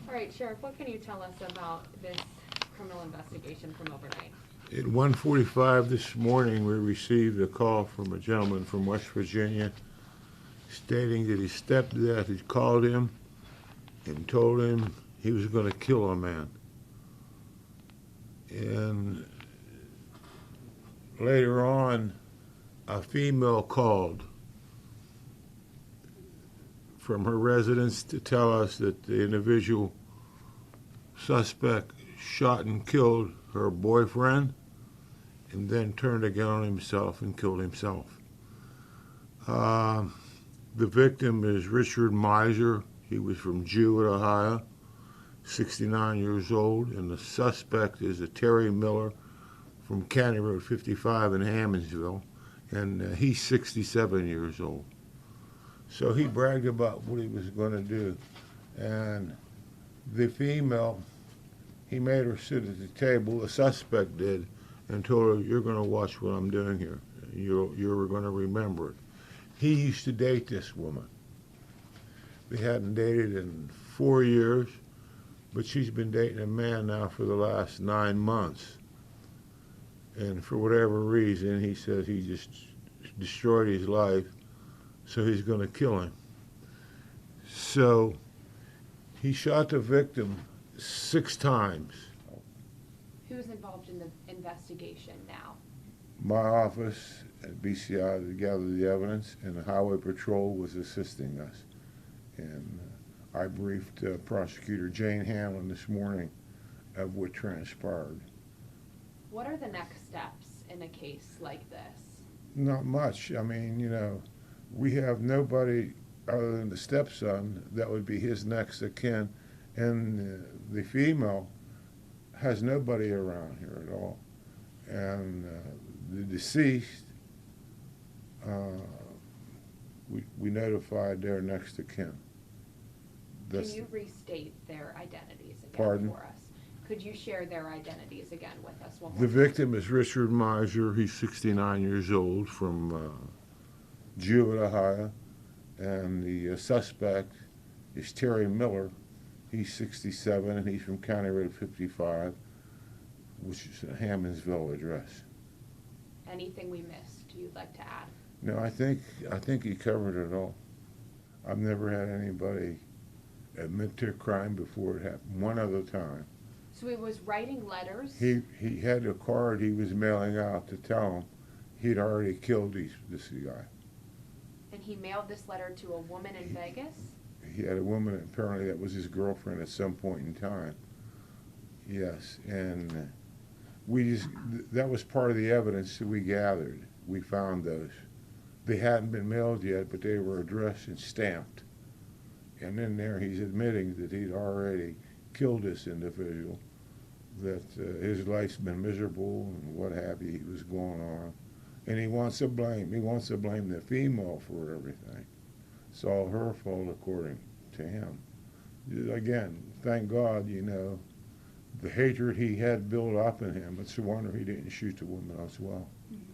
All right, Sheriff, what can you tell us about this criminal investigation from overnight? At 1:45 this morning, we received a call from a gentleman from West Virginia stating that his stepdad had called him and told him he was going to kill a man. And later on, a female called from her residence to tell us that the individual suspect shot and killed her boyfriend and then turned a gun on himself and killed himself. The victim is Richard Miser. He was from Jewett, Ohio, 69 years old, and the suspect is a Terry Miller from County Road 55 in Hammondsville, and he's 67 years old. So he bragged about what he was going to do, and the female, he made her sit at the table, the suspect did, and told her, "You're going to watch what I'm doing here. You're going to remember it." He used to date this woman. They hadn't dated in 4 years, but she's been dating a man now for the last 9 months. And for whatever reason, he says he just destroyed his life, so he's going to kill him. So he shot the victim 6 times. Who's involved in the investigation now? My office at BCI to gather the evidence, and the Highway Patrol was assisting us. And I briefed Prosecutor Jane Hamlin this morning of what transpired. What are the next steps in a case like this? Not much. I mean, we have nobody other than the stepson that would be his next of kin, and the female has nobody around here at all. And the deceased, we notified their next of kin. Can you restate their identities again Pardon? for us? Could you share their identities again with us one more The time? victim is Richard Miser. He's 69 years old from Jewett, Ohio. And the suspect is Terry Miller. He's 67, and he's from County Road 55, which is a Hammondsville address. Anything we missed you'd like to add? No, I think he covered it all. I've never had anybody admit to a crime before it happened. One other time. So he was writing letters? He had a card he was mailing out to tell him he'd already killed this guy. And he mailed this letter to a woman in Vegas? He had a woman, apparently that was his girlfriend at some point in time. Yes, and that was part of the evidence that we gathered. We found those. They hadn't been mailed yet, but they were addressed and stamped. And in there he's admitting that he'd already killed this individual, that his life's been miserable and what have you, he was going on. And he wants to blame the female for everything. It's all her fault according to him. Again, thank God, the hatred he had built up in him. It's a wonder he didn't shoot the woman as well. Mm-hmm.